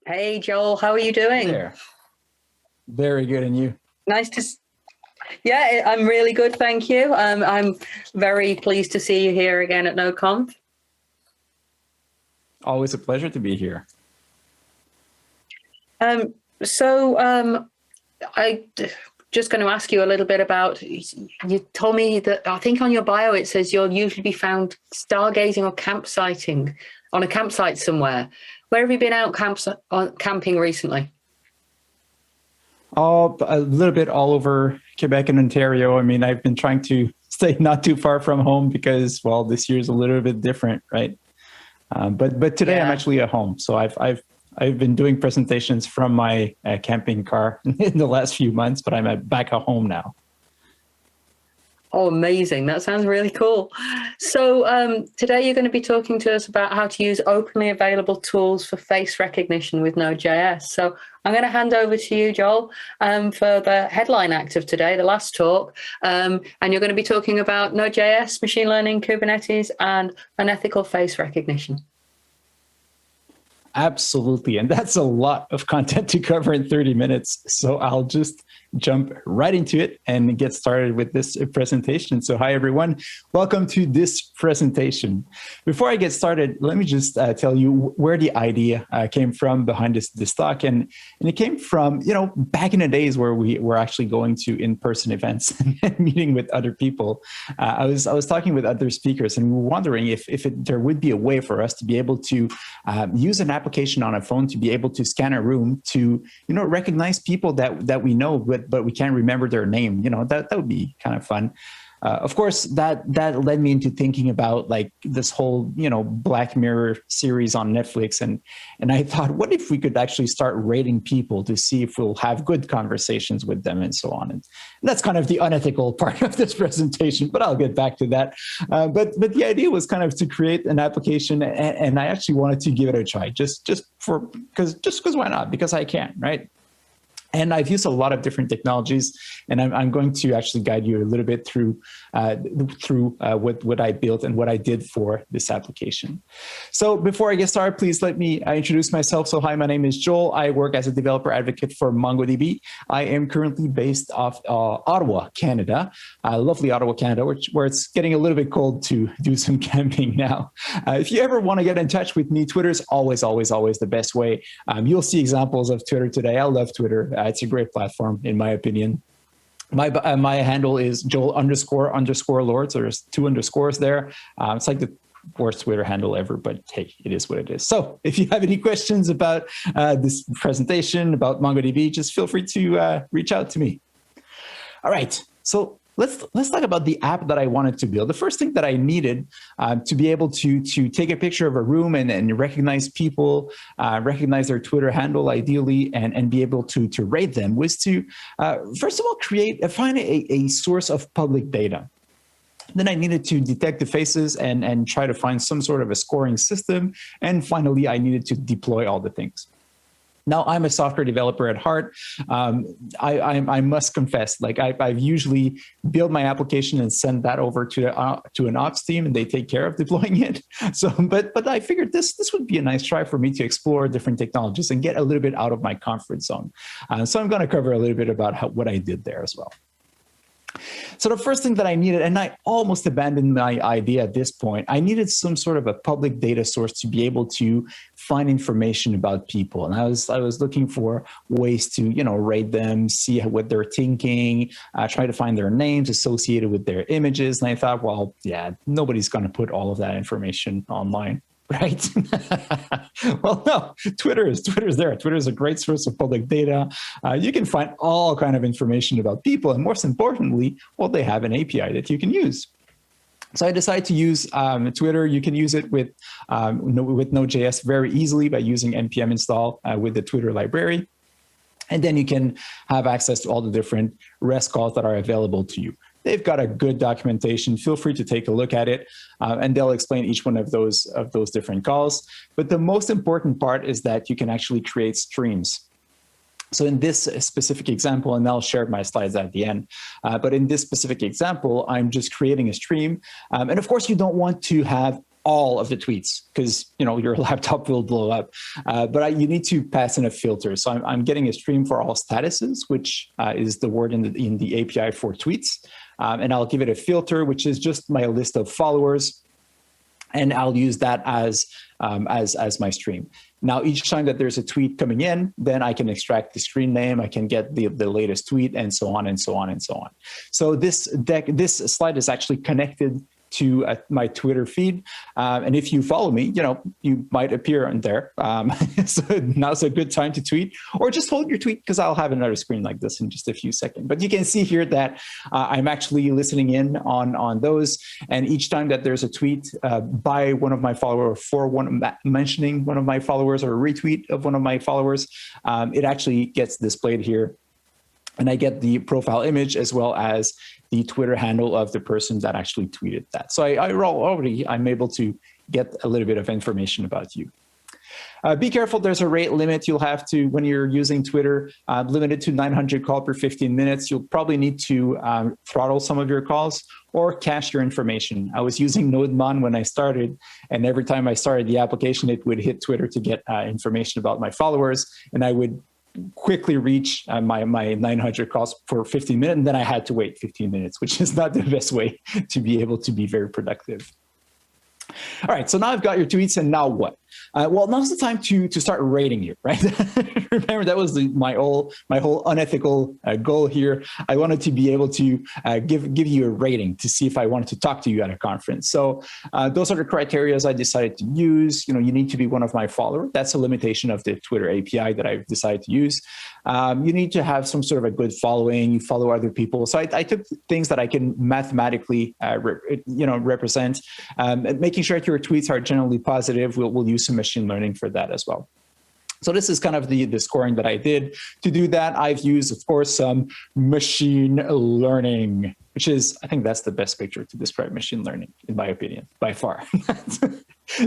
Hey, Joel, how are you doing? There. Very good. And you? Nice to... Yeah, I'm really good, thank you. I'm very pleased to see you here again at NodeConf. Always a pleasure to be here. I just going to ask you a little bit about, you told me that I think on your bio it says you'll usually be found stargazing or campsiting on a campsite somewhere. Where have you been out camping recently? Oh, a little bit all over Quebec and Ontario. I mean, I've been trying to stay not too far from home because, well, this year's a little bit different, right? But today I'm actually at home. So I've been doing presentations from my camping car in the last few months, but I'm back at home now. Oh, amazing. That sounds really cool. So today you're going to be talking to us about how to use openly available tools for face recognition with Node.js. So I'm going to hand over to you, Joel, for the headline act of today, the last talk. And you're going to be talking about Node.js, machine learning, Kubernetes, and unethical face recognition. Absolutely. And that's a lot of content to cover in 30 minutes. So I'll just jump right into it and get started with this presentation. So hi, everyone. Welcome to this presentation. Before I get started, let me just tell you where the idea came from behind this talk. And it came from, back in the days where we were actually going to in-person events and meeting with other people. I was talking with other speakers and we were wondering if there would be a way for us to be able to use an application on a phone to be able to scan a room to, recognize people that we know, but we can't remember their name. That would be kind of fun. Of course, that led me into thinking about like this whole, Black Mirror series on Netflix. And I thought, what if we could actually start rating people to see if we'll have good conversations with them and so on. And that's kind of the unethical part of this presentation, but I'll get back to that. But the idea was kind of to create an application, and I actually wanted to give it a try, just because why not? Because I can, right? And I've used a lot of different technologies, and I'm going to actually guide you a little bit through what I built and what I did for this application. So before I get started, please let me introduce myself. So hi, my name is Joel. I work as a developer advocate for MongoDB. I am currently based off Ottawa, Canada, lovely Ottawa, Canada, where it's getting a little bit cold to do some camping now. If you ever want to get in touch with me, Twitter is always the best way. You'll see examples of Twitter today. I love Twitter. It's a great platform, in my opinion. My handle is Joel__Lord. So there's 2 underscores there. It's like the worst Twitter handle ever, but hey, it is what it is. So if you have any questions about this presentation, about MongoDB, just feel free to reach out to me. All right. So let's talk about the app that I wanted to build. The first thing that I needed to be able to take a picture of a room and recognize people, recognize their Twitter handle ideally, and be able to rate them was to, first of all, find a source of public data. Then I needed to detect the faces and try to find some sort of a scoring system. And finally, I needed to deploy all the things. Now, I'm a software developer at heart. I must confess, like I've usually built my application and send that over to an ops team, and they take care of deploying it. So, but I figured this would be a nice try for me to explore different technologies and get a little bit out of my comfort zone. So I'm going to cover a little bit about what I did there as well. So the first thing that I needed, and I almost abandoned my idea at this point, I needed some sort of a public data source to be able to find information about people. And I was looking for ways to, rate them, see what they're thinking, try to find their names associated with their images. And I thought, well, yeah, nobody's going to put all of that information online. Right? Well, no, Twitter's there. Twitter is a great source of public data. You can find all kind of information about people. And most importantly, well, they have an API that you can use. So I decided to use Twitter. You can use it with Node.js very easily by using npm install with the Twitter library. And then you can have access to all the different REST calls that are available to you. They've got a good documentation. Feel free to take a look at it, and they'll explain each one of those different calls. But the most important part is that you can actually create streams. So in this specific example, and I'll share my slides at the end, but in this specific example, I'm just creating a stream. And of course, you don't want to have all of the tweets because your laptop will blow up. But you need to pass in a filter. So I'm getting a stream for all statuses, which is the word in the API for tweets, and I'll give it a filter, which is just my list of followers, and I'll use that as my stream. Now, each time that there's a tweet coming in, then I can extract the screen name, I can get the latest tweet, and so on and so on and so on. So this slide is actually connected to my Twitter feed. And if you follow me, you might appear on there. So now's a good time to tweet, or just hold your tweet because I'll have another screen like this in just a few seconds. But you can see here that I'm actually listening in on those. And each time that there's a tweet by one of my followers mentioning one of my followers or a retweet of one of my followers, it actually gets displayed here. And I get the profile image as well as the Twitter handle of the person that actually tweeted that. So I'm able to get a little bit of information about you. Be careful, there's a rate limit. You'll have to, when you're using Twitter, limit it to 900 calls per 15 minutes. You'll probably need to throttle some of your calls or cache your information. I was using NodeMon when I started, and every time I started the application, it would hit Twitter to get information about my followers, and I would quickly reach my 900 calls for 15 minutes, and then I had to wait 15 minutes, which is not the best way to be able to be very productive. All right, so now I've got your tweets, and now what? Well, now's the time to start rating you, right? Remember, that was my whole unethical goal here. I wanted to be able to give you a rating to see if I wanted to talk to you at a conference. So those are the criteria I decided to use. You need to be one of my followers. That's a limitation of the Twitter API that I've decided to use. You need to have some sort of a good following. You follow other people. So I took things that I can mathematically, represent. Making sure that your tweets are generally positive. We'll use some machine learning for that as well. So this is kind of the scoring that I did. To do that, I've used, of course, some machine learning, which is, I think that's the best picture to describe machine learning, in my opinion, by far.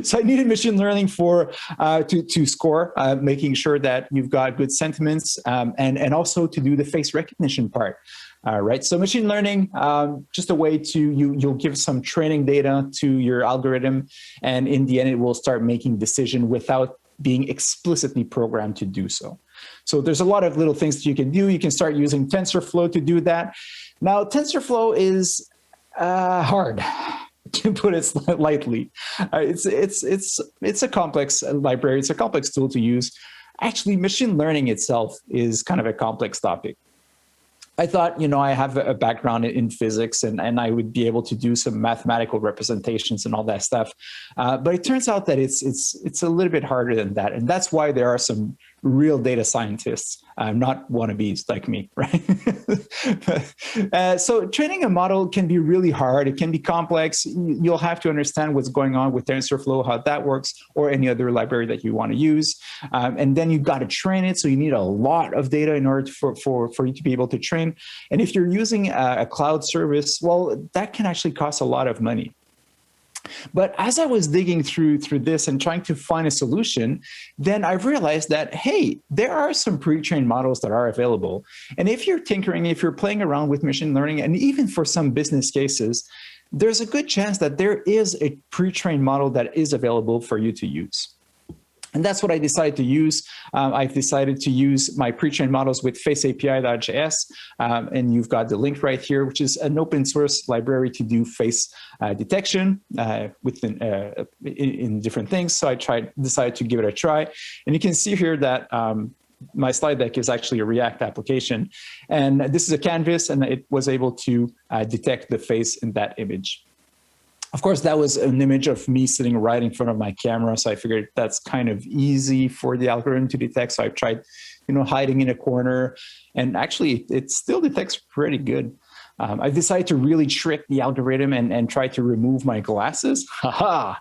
So I needed machine learning to score, making sure that you've got good sentiments, and also to do the face recognition part. Right. So machine learning, just a way to, you'll give some training data to your algorithm, and in the end, it will start making decision without being explicitly programmed to do so. So there's a lot of little things that you can do. You can start using TensorFlow to do that. Now, TensorFlow is hard, to put it lightly. It's a complex library. It's a complex tool to use. Actually, machine learning itself is kind of a complex topic. I thought, I have a background in physics, and I would be able to do some mathematical representations and all that stuff. But it turns out that it's a little bit harder than that. And that's why there are some real data scientists, not wannabes like me, right? So training a model can be really hard. It can be complex. You'll have to understand what's going on with TensorFlow, how that works, or any other library that you want to use. And then you've got to train it. So you need a lot of data in order for you to be able to train. And if you're using a cloud service, well, that can actually cost a lot of money. But as I was digging through this and trying to find a solution, then I realized that, hey, there are some pre-trained models that are available. And if you're tinkering, if you're playing around with machine learning, and even for some business cases, there's a good chance that there is a pre-trained model that is available for you to use. And that's what I decided to use. I've decided to use my pre-trained models with faceapi.js. And you've got the link right here, which is an open source library to do face detection in different things. So I decided to give it a try. And you can see here that my slide deck is actually a React application. And this is a canvas, and it was able to detect the face in that image. Of course, that was an image of me sitting right in front of my camera. So I figured that's kind of easy for the algorithm to detect. So I've tried, hiding in a corner, and actually it still detects pretty good. I've decided to really trick the algorithm and try to remove my glasses. Haha.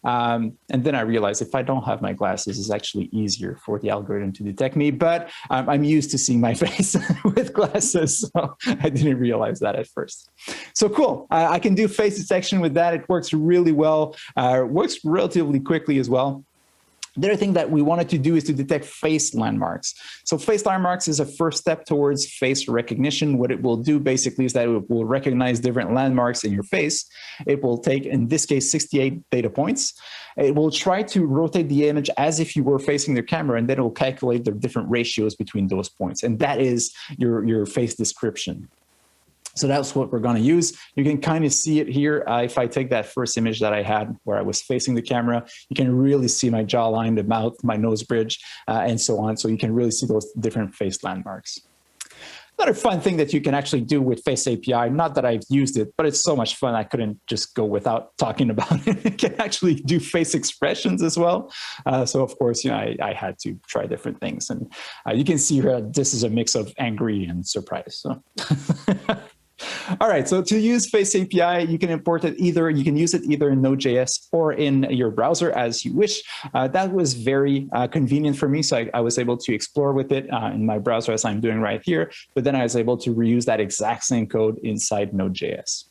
And then I realized if I don't have my glasses, it's actually easier for the algorithm to detect me. But I'm used to seeing my face with glasses, so I didn't realize that at first. So cool. I can do face detection with that. It works really well. Works relatively quickly as well. The other thing that we wanted to do is to detect face landmarks. So face landmarks is a first step towards face recognition. What it will do basically is that it will recognize different landmarks in your face. It will take, in this case, 68 data points. It will try to rotate the image as if you were facing the camera, and then it will calculate the different ratios between those points. And that is your face description. So that's what we're going to use. You can kind of see it here. If I take that first image that I had where I was facing the camera, you can really see my jawline, the mouth, my nose bridge, and so on. So you can really see those different face landmarks. Another fun thing that you can actually do with Face API, not that I've used it, but it's so much fun, I couldn't just go without talking about it. You can actually do face expressions as well. So of course, I had to try different things. And you can see here, this is a mix of angry and surprise. So. All right, so to use Face API, you can import it you can use it either in Node.js or in your browser as you wish. That was very convenient for me, so I was able to explore with it in my browser as I'm doing right here, but then I was able to reuse that exact same code inside Node.js.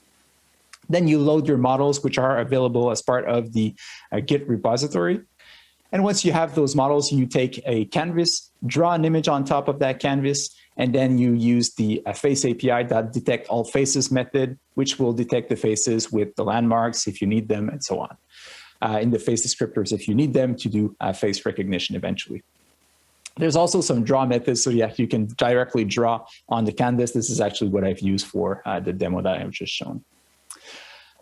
Then you load your models, which are available as part of the Git repository. And once you have those models, you take a canvas, draw an image on top of that canvas, and then you use the face API.detect all faces method, which will detect the faces with the landmarks if you need them, and so on. In the face descriptors if you need them to do face recognition eventually. There's also some draw methods, so yeah, you can directly draw on the canvas. This is actually what I've used for the demo that I've just shown.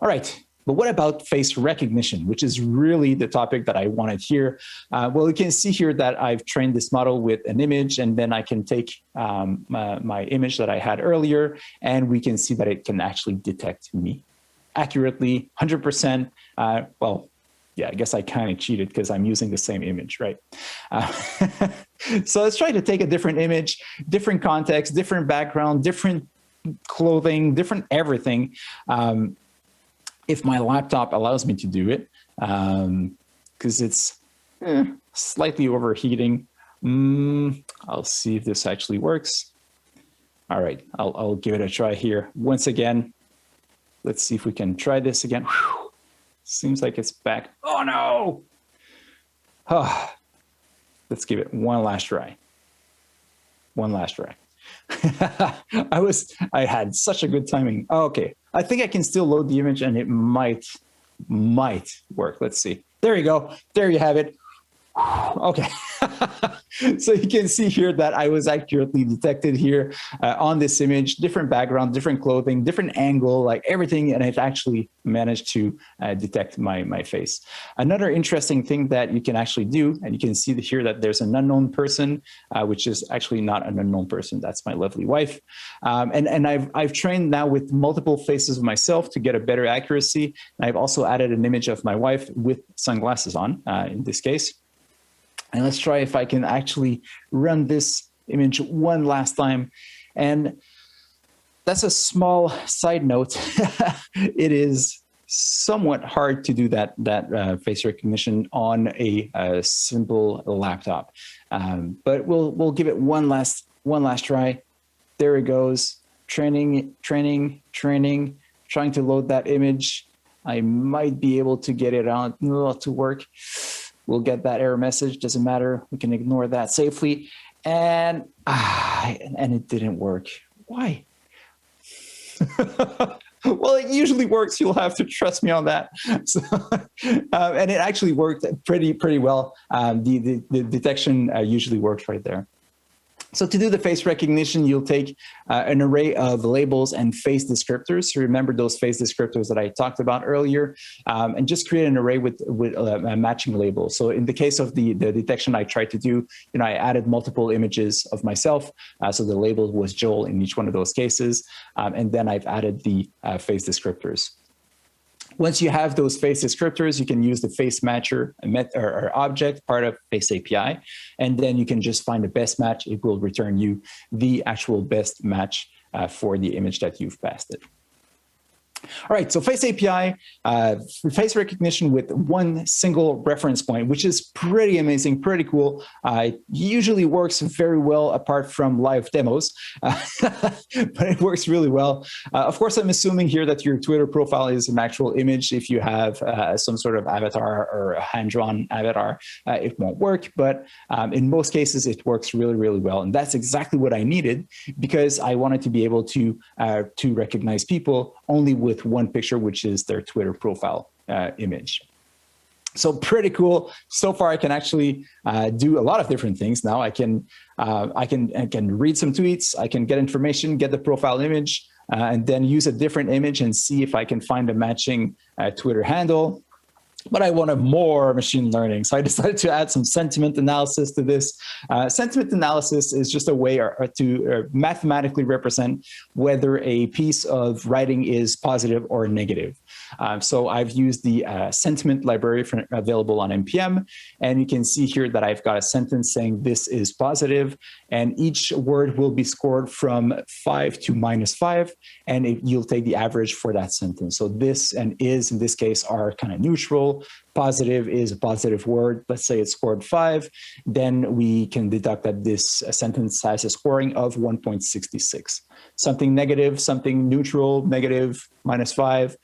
All right. But what about face recognition, which is really the topic that I wanted here? Well, you can see here that I've trained this model with an image, and then I can take my image that I had earlier, and we can see that it can actually detect me accurately, 100%. Well, yeah, I guess I kind of cheated because I'm using the same image, right? So let's try to take a different image, different context, different background, different clothing, different everything. If my laptop allows me to do it, because it's slightly overheating. I'll see if this actually works. All right, I'll give it a try here. Once again, let's see if we can try this again. Whew. Seems like it's back. Oh no! Oh. Let's give it one last try. One last try. I had such a good timing. Oh, okay, I think I can still load the image and it might work. Let's see. There you go. There you have it. Okay. So you can see here that I was accurately detected here on this image, different background, different clothing, different angle, like everything, and it actually managed to detect my face. Another interesting thing that you can actually do, and you can see here that there's an unknown person, which is actually not an unknown person. That's my lovely wife. And I've trained now with multiple faces of myself to get a better accuracy. And I've also added an image of my wife with sunglasses on, in this case. And let's try if I can actually run this image one last time. And that's a small side note. It is somewhat hard to do that face recognition on a simple laptop. But we'll give it one last try. There it goes. Training, trying to load that image. I might be able to get it on to work. We'll get that error message, doesn't matter. We can ignore that safely. And it didn't work. Why? Well, it usually works. You'll have to trust me on that. So, and it actually worked pretty well. The detection usually works right there. So to do the face recognition, you'll take an array of labels and face descriptors. So remember those face descriptors that I talked about earlier, and just create an array with matching labels. So in the case of the detection I tried to do, I added multiple images of myself. So the label was Joel in each one of those cases. And then I've added the face descriptors. Once you have those face descriptors, you can use the face matcher or object, part of Face API, and then you can just find the best match. It will return you the actual best match for the image that you've passed it. All right, so Face API, face recognition with one single reference point, which is pretty amazing, pretty cool. It usually works very well apart from live demos, but it works really well. Of course, I'm assuming here that your Twitter profile is an actual image. If you have some sort of avatar or a hand-drawn avatar, it won't work, but in most cases, it works really, really well. And that's exactly what I needed because I wanted to be able to recognize people only with one picture, which is their Twitter profile image. So pretty cool. So far, I can actually do a lot of different things now. I can read some tweets. I can get information, get the profile image, and then use a different image and see if I can find a matching Twitter handle. But I wanted more machine learning. So I decided to add some sentiment analysis to this. Sentiment analysis is just a way to mathematically represent whether a piece of writing is positive or negative. So I've used the sentiment library available on NPM. And you can see here that I've got a sentence saying this is positive. And each word will be scored from 5 to -5. And you'll take the average for that sentence. So this and is, in this case, are kind of neutral. Positive is a positive word. Let's say it's scored 5. Then we can deduct that this sentence has a scoring of 1.66. Something negative, something neutral, negative, -5.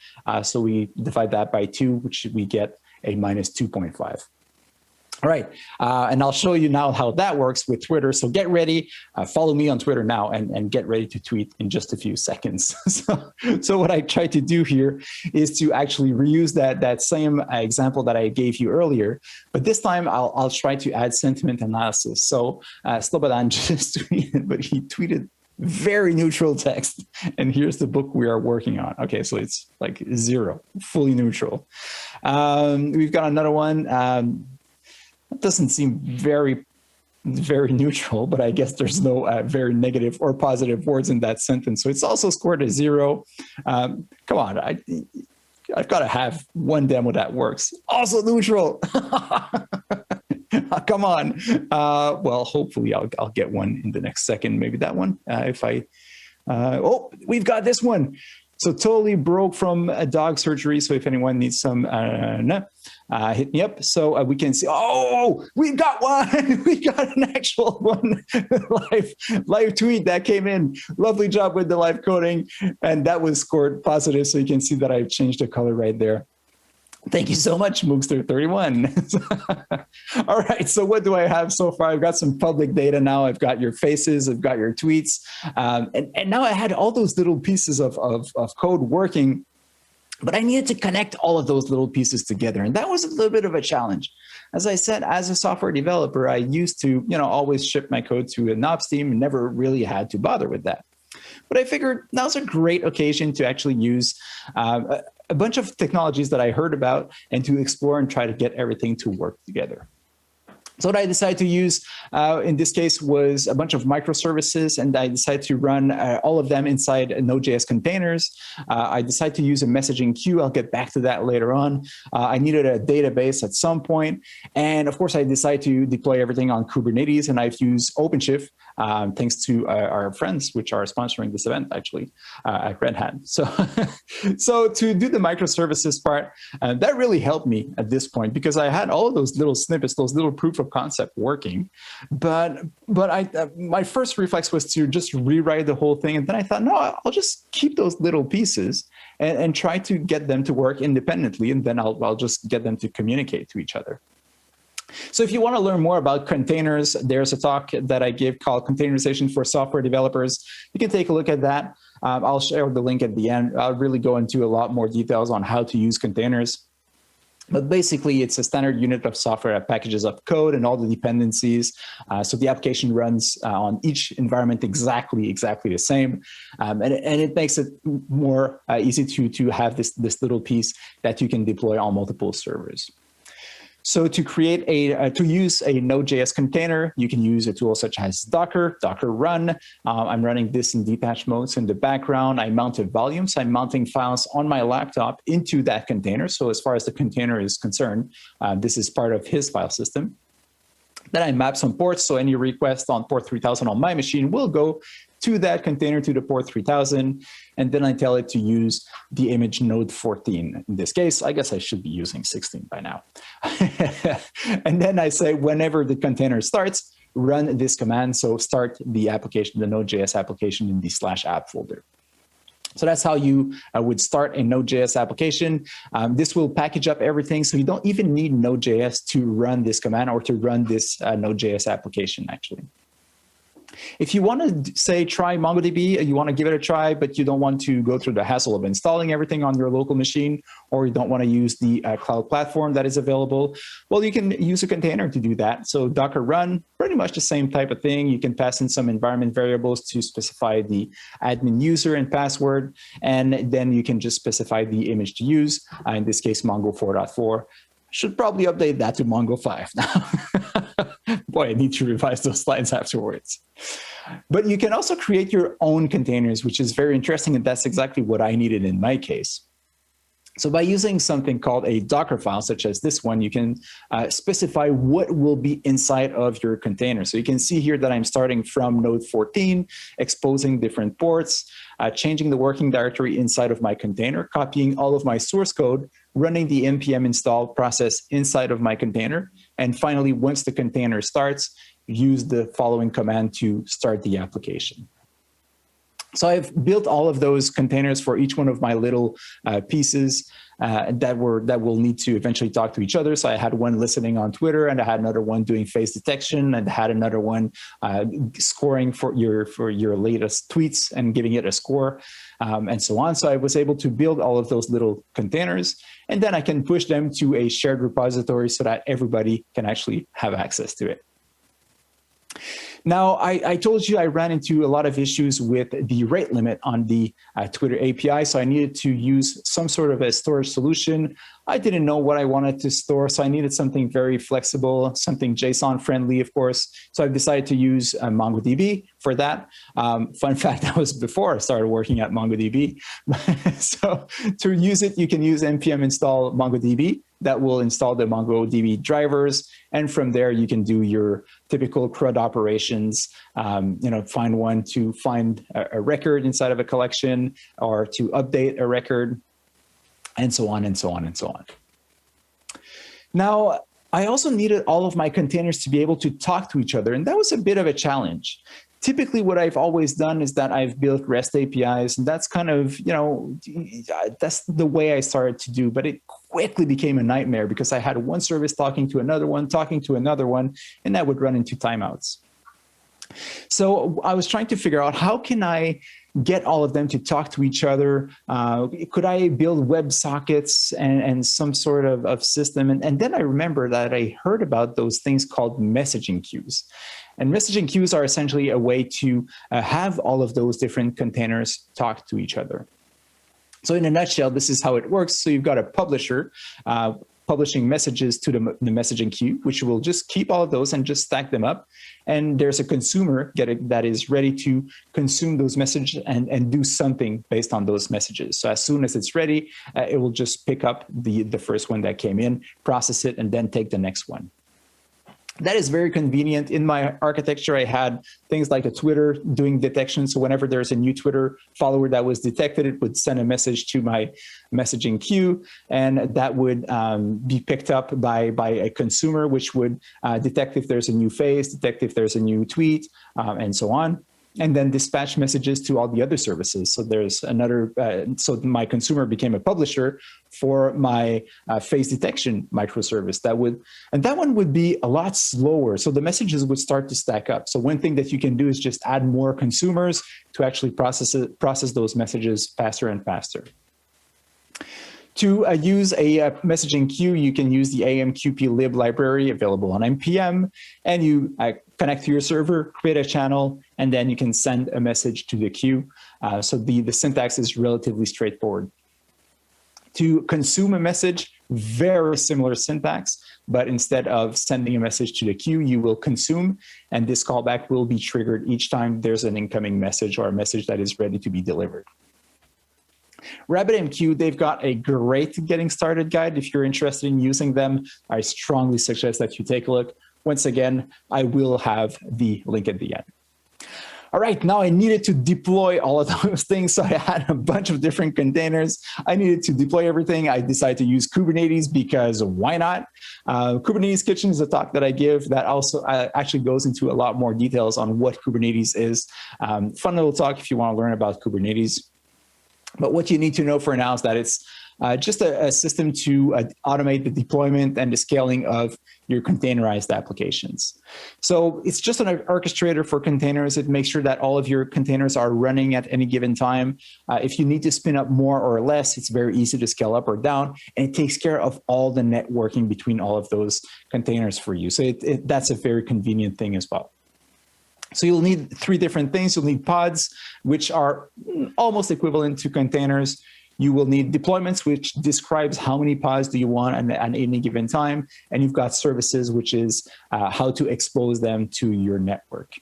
So we divide that by 2, which we get a -2.5. All right, and I'll show you now how that works with Twitter. So get ready, follow me on Twitter now and get ready to tweet in just a few seconds. So what I tried to do here is to actually reuse that same example that I gave you earlier, but this time I'll try to add sentiment analysis. So Slobodan just tweeted, but he tweeted very neutral text. And here's the book we are working on. Okay, so it's like 0, fully neutral. We've got another one. It doesn't seem very neutral, but I guess there's no very negative or positive words in that sentence. So it's also scored a 0. Come on, I've got to have one demo that works. Also neutral. Come on. Well, hopefully I'll get one in the next second. Maybe that one. Oh, we've got this one. So totally broke from a dog surgery. So if anyone needs some, hit me up. So we can see, oh, we've got one. We got an actual one live tweet that came in. Lovely job with the live coding. And that was scored positive. So you can see that I've changed the color right there. Thank you so much, Moogster31. All right, so what do I have so far? I've got some public data now. I've got your faces, I've got your tweets. And now I had all those little pieces of code working, but I needed to connect all of those little pieces together. And that was a little bit of a challenge. As I said, as a software developer, I used to always ship my code to an ops team and never really had to bother with that. But I figured now's a great occasion to actually use a bunch of technologies that I heard about and to explore and try to get everything to work together. So what I decided to use in this case was a bunch of microservices, and I decided to run all of them inside Node.js containers. I decided to use a messaging queue. I'll get back to that later on. I needed a database at some point. And of course, I decided to deploy everything on Kubernetes, and I've used OpenShift thanks to our friends, which are sponsoring this event actually at Red Hat. So to do the microservices part, that really helped me at this point because I had all of those little snippets, those little proof of concept working, but my first reflex was to just rewrite the whole thing, and then I thought, no, I'll just keep those little pieces and try to get them to work independently, and then I'll just get them to communicate to each other. So if you want to learn more about containers, there's a talk that I give called Containerization for Software Developers. You can take a look at that. I'll share the link at the end. I'll really go into a lot more details on how to use containers. But basically, it's a standard unit of software that packages up code and all the dependencies. So the application runs on each environment exactly the same. And it makes it more easy to have this little piece that you can deploy on multiple servers. So to create to use a Node.js container, you can use a tool such as Docker run. I'm running this in detached mode. So in the background, I mounted volumes. I'm mounting files on my laptop into that container. So as far as the container is concerned, this is part of his file system. Then I map some ports, so any request on port 3000 on my machine will go to that container, to the port 3000, and then I tell it to use the image node 14. In this case, I guess I should be using 16 by now. And then I say, whenever the container starts, run this command. So start the application, the Node.js application in the /app folder. So that's how you would start a Node.js application. This will package up everything, so you don't even need Node.js to run this command or to run this Node.js application, actually. If you want to, say, try MongoDB, you want to give it a try, but you don't want to go through the hassle of installing everything on your local machine, or you don't want to use the cloud platform that is available, well, you can use a container to do that. So Docker run, pretty much the same type of thing. You can pass in some environment variables to specify the admin user and password, and then you can just specify the image to use, in this case, Mongo 4.4. Should probably update that to Mongo 5 now. Boy, I need to revise those slides afterwards. But you can also create your own containers, which is very interesting, and that's exactly what I needed in my case. So by using something called a Docker file, such as this one, you can specify what will be inside of your container. So you can see here that I'm starting from node 14, exposing different ports, changing the working directory inside of my container, copying all of my source code, running the npm install process inside of my container. And finally, once the container starts, use the following command to start the application. So I've built all of those containers for each one of my little pieces that will need to eventually talk to each other. So I had one listening on Twitter, and I had another one doing face detection, and I had another one scoring for your latest tweets and giving it a score, and so on. So I was able to build all of those little containers, and then I can push them to a shared repository so that everybody can actually have access to it. Now, I told you I ran into a lot of issues with the rate limit on the Twitter API, so I needed to use some sort of a storage solution. I didn't know what I wanted to store, so I needed something very flexible, something JSON friendly, of course. So I've decided to use MongoDB for that. Fun fact, that was before I started working at MongoDB. So to use it, you can use npm install MongoDB. That will install the MongoDB drivers. And from there, you can do your typical CRUD operations, find one to find a record inside of a collection, or to update a record, and so on and so on and so on. Now, I also needed all of my containers to be able to talk to each other, and that was a bit of a challenge. Typically, what I've always done is that I've built REST APIs, and that's kind of, that's the way I started to do, but it quickly became a nightmare because I had one service talking to another one, and that would run into timeouts. So I was trying to figure out, how can I get all of them to talk to each other? Could I build WebSockets and some sort of system? And then I remember that I heard about those things called messaging queues. And messaging queues are essentially a way to have all of those different containers talk to each other. So in a nutshell, this is how it works. So you've got a publisher publishing messages to the messaging queue, which will just keep all of those and just stack them up. And there's a consumer that is ready to consume those messages and do something based on those messages. So as soon as it's ready, it will just pick up the first one that came in, process it, and then take the next one. That is very convenient. In my architecture, I had things like a Twitter doing detection. So whenever there's a new Twitter follower that was detected, it would send a message to my messaging queue, and that would be picked up by a consumer, which would detect if there's a new face, detect if there's a new tweet, and so on. And then dispatch messages to all the other services. So there's another, so my consumer became a publisher for my face detection microservice. And that one would be a lot slower. So the messages would start to stack up. So one thing that you can do is just add more consumers to actually process those messages faster and faster. To use a messaging queue, you can use the AMQP-lib library available on NPM, and you connect to your server, create a channel, and then you can send a message to the queue. So the syntax is relatively straightforward. To consume a message, very similar syntax, but instead of sending a message to the queue, you will consume, and this callback will be triggered each time there's an incoming message or a message that is ready to be delivered. RabbitMQ, they've got a great getting started guide. If you're interested in using them, I strongly suggest that you take a look. Once again, I will have the link at the end. All right, now I needed to deploy all of those things. So I had a bunch of different containers. I needed to deploy everything. I decided to use Kubernetes because why not? Kubernetes Kitchen is a talk that I give that also actually goes into a lot more details on what Kubernetes is. Fun little talk if you want to learn about Kubernetes. But what you need to know for now is that it's just a system to automate the deployment and the scaling of your containerized applications. So it's just an orchestrator for containers. It makes sure that all of your containers are running at any given time. If you need to spin up more or less, it's very easy to scale up or down, and it takes care of all the networking between all of those containers for you. So that's a very convenient thing as well. So you'll need three different things. You'll need pods, which are almost equivalent to containers. You will need deployments, which describes how many pods do you want at any given time. And you've got services, which is how to expose them to your network.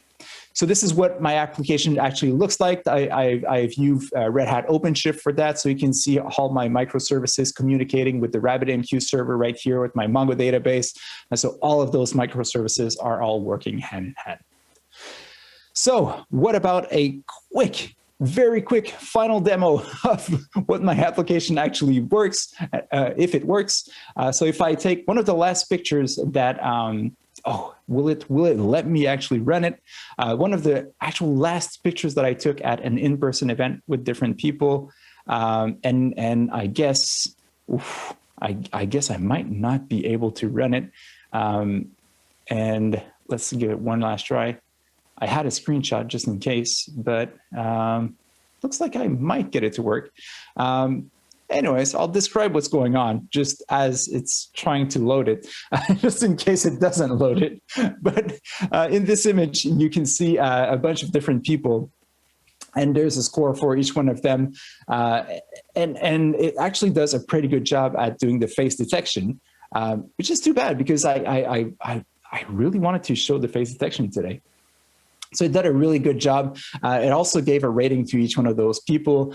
So this is what my application actually looks like. I've used Red Hat OpenShift for that. So you can see all my microservices communicating with the RabbitMQ server right here with my Mongo database. And so all of those microservices are all working hand in hand. So what about a very quick final demo of what my application actually works, if it works. So if I take one of the last pictures that, will it let me actually run it? One of the actual last pictures that I took at an in-person event with different people. And I guess, I guess I might not be able to run it. And let's give it one last try. I had a screenshot just in case, but looks like I might get it to work. Anyways, I'll describe what's going on just as it's trying to load it, just in case it doesn't load it. But in this image, you can see a bunch of different people, and there's a score for each one of them. And it actually does a pretty good job at doing the face detection, which is too bad because I really wanted to show the face detection today. So it did a really good job. It also gave a rating to each one of those people,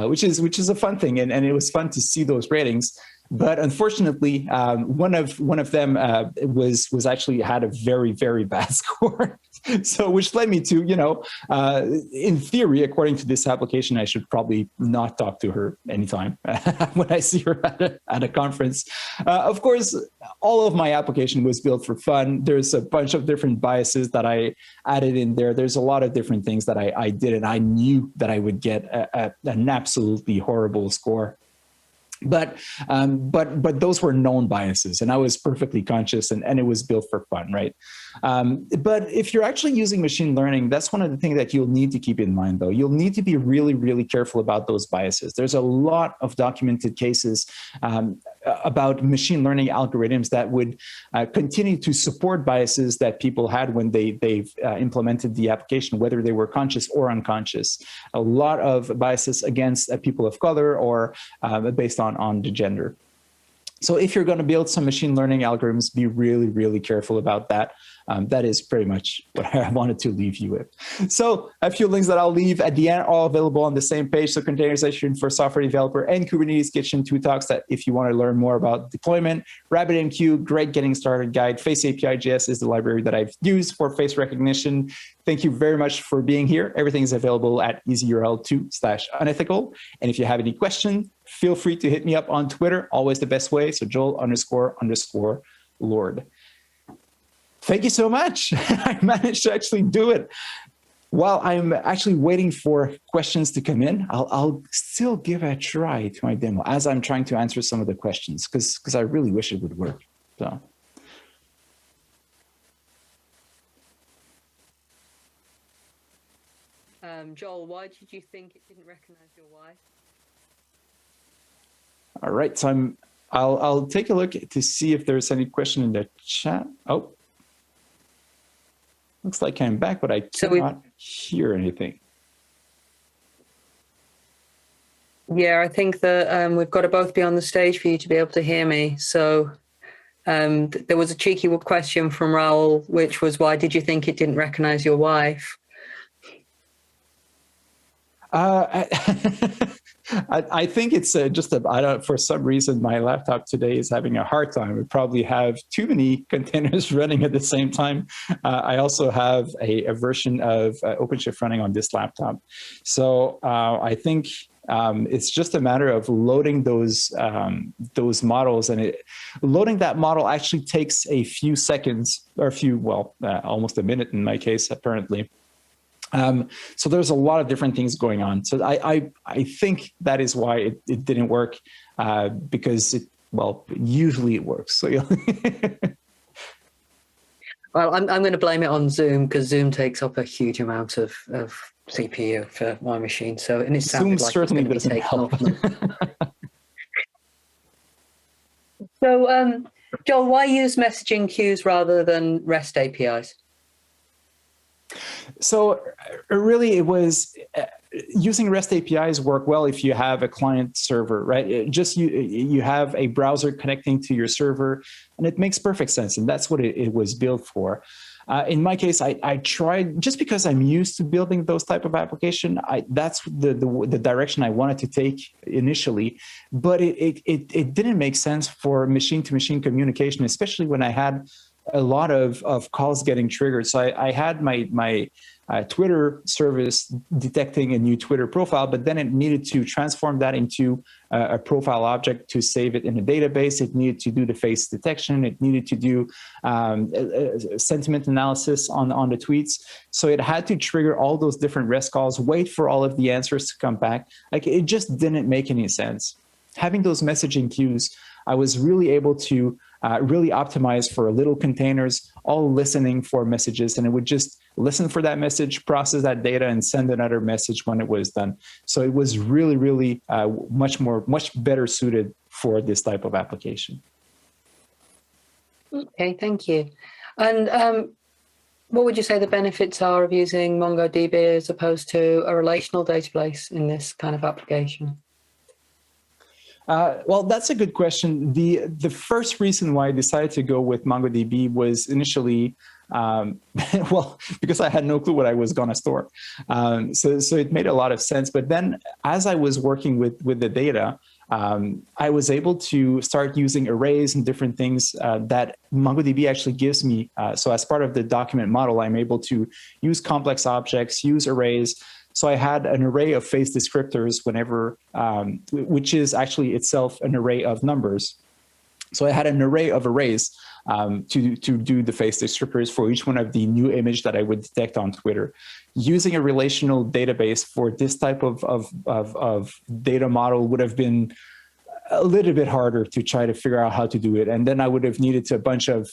which is a fun thing, and it was fun to see those ratings. But unfortunately, one of them was actually had a very, very bad score. So which led me to, in theory, according to this application, I should probably not talk to her anytime when I see her at a conference. Of course, all of my application was built for fun. There's a bunch of different biases that I added in there. There's a lot of different things that I did, and I knew that I would get an absolutely horrible score. But those were known biases, and I was perfectly conscious, and it was built for fun, right? But if you're actually using machine learning, that's one of the things that you'll need to keep in mind, though. You'll need to be really, really careful about those biases. There's a lot of documented cases about machine learning algorithms that would continue to support biases that people had when they've implemented the application, whether they were conscious or unconscious. A lot of biases against people of color or based on the gender. So if you're going to build some machine learning algorithms, be really, really careful about that. That is pretty much what I wanted to leave you with. So a few links that I'll leave at the end, all available on the same page. So containerization for software developer and Kubernetes Kitchen, two talks that if you want to learn more about deployment, RabbitMQ, great getting started guide. Face API.js is the library that I've used for face recognition. Thank you very much for being here. Everything is available at easyurl2/unethical. And if you have any questions, feel free to hit me up on Twitter, always the best way. So Joel__Lord. Thank you so much. I managed to actually do it. While I'm actually waiting for questions to come in, I'll still give a try to my demo as I'm trying to answer some of the questions because I really wish it would work. So. Joel, why did you think it didn't recognize your wife? All right, so I'll take a look to see if there's any question in the chat. Oh, looks like I'm back, but I cannot hear anything. Yeah, I think that we've got to both be on the stage for you to be able to hear me. So there was a cheeky question from Raul, which was, why did you think it didn't recognize your wife? I think it's just I don't, for some reason, my laptop today is having a hard time. We probably have too many containers running at the same time. I also have a version of OpenShift running on this laptop. So I think it's just a matter of loading those models, and loading that model actually takes a few seconds, or almost a minute in my case, apparently. So there's a lot of different things going on. So I think that is why it didn't work, because usually it works. So well, I'm going to blame it on Zoom, because Zoom takes up a huge amount of CPU for my machine. So, and it sounded like certainly doesn't help. So, Joel, why use messaging queues rather than REST APIs? So really, it was using REST APIs work well if you have a client server, right? You have a browser connecting to your server, and it makes perfect sense. And that's what it was built for. In my case, I tried, just because I'm used to building those type of application. That's the direction I wanted to take initially, but it didn't make sense for machine-to-machine communication, especially when I had a lot of calls getting triggered. So I had my Twitter service detecting a new Twitter profile, but then it needed to transform that into a profile object to save it in a database. It needed to do the face detection. It needed to do sentiment analysis on the tweets. So it had to trigger all those different REST calls, wait for all of the answers to come back. Like, it just didn't make any sense. Having those messaging queues, I was really able to really optimize for little containers, all listening for messages, and it would just listen for that message, process that data, and send another message when it was done. So it was really, really much better suited for this type of application. Okay, thank you. And what would you say the benefits are of using MongoDB as opposed to a relational database in this kind of application? Well, that's a good question. The first reason why I decided to go with MongoDB was initially, because I had no clue what I was going to store. So it made a lot of sense. But then as I was working with the data, I was able to start using arrays and different things that MongoDB actually gives me. So as part of the document model, I'm able to use complex objects, use arrays. So I had an array of face descriptors whenever, which is actually itself an array of numbers. So I had an array of arrays to do the face descriptors for each one of the new image that I would detect on Twitter. Using a relational database for this type of data model would have been a little bit harder to try to figure out how to do it. And then I would have needed a bunch of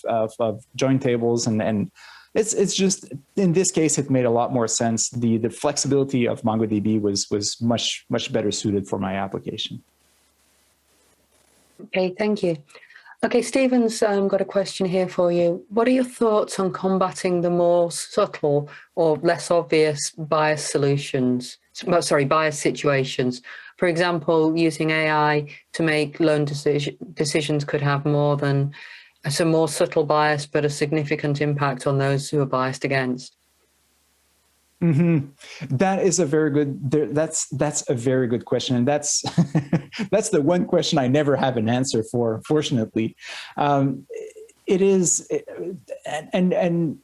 join tables, and it's just, in this case, it made a lot more sense. The flexibility of MongoDB was much better suited for my application. Okay, thank you. Okay, Stephen's got a question here for you. What are your thoughts on combating the more subtle or less obvious bias situations? For example, using AI to make loan decisions could have more subtle bias, but a significant impact on those who are biased against. Mm-hmm. That is a very good. That's a very good question, and that's that's the one question I never have an answer for. Fortunately, it is, and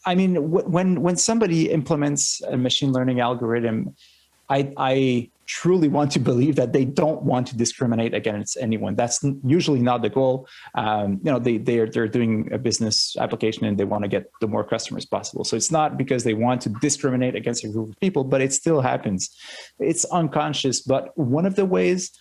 I mean, when somebody implements a machine learning algorithm, I truly want to believe that they don't want to discriminate against anyone. That's usually not the goal. They're doing a business application and they want to get the more customers possible. So it's not because they want to discriminate against a group of people, but it still happens. It's unconscious. But one of the ways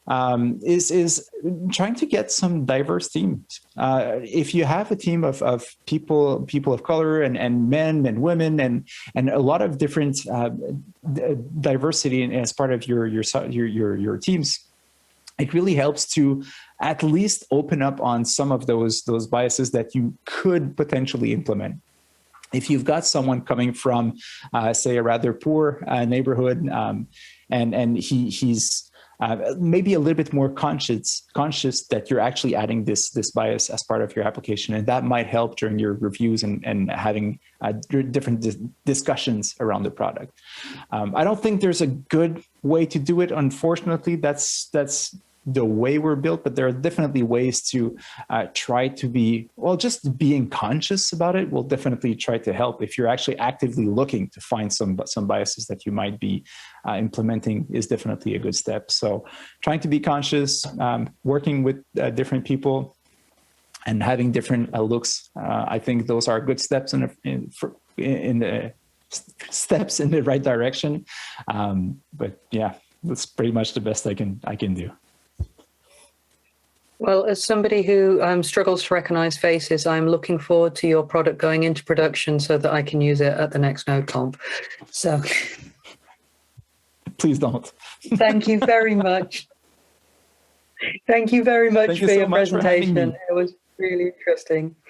is trying to get some diverse teams. If you have a team of people of color and men and women and a lot of different diversity as part of your teams, it really helps to at least open up on some of those biases that you could potentially implement. If you've got someone coming from, say, a rather poor neighborhood, and he's maybe a little bit more conscious that you're actually adding this bias as part of your application. And that might help during your reviews and having different discussions around the product. I don't think there's a good way to do it. Unfortunately, that's the way we're built, but there are definitely ways to try to be, well, just being conscious about it will definitely try to help. If you're actually actively looking to find some biases that you might be implementing is definitely a good step. So trying to be conscious, working with different people and having different looks, I think those are good steps in the steps in the right direction. But yeah, that's pretty much the best I can do. Well, as somebody who struggles to recognize faces, I'm looking forward to your product going into production so that I can use it at the next NodeConf. So please don't. Thank you very much. Thank you very much for your presentation. It was really interesting.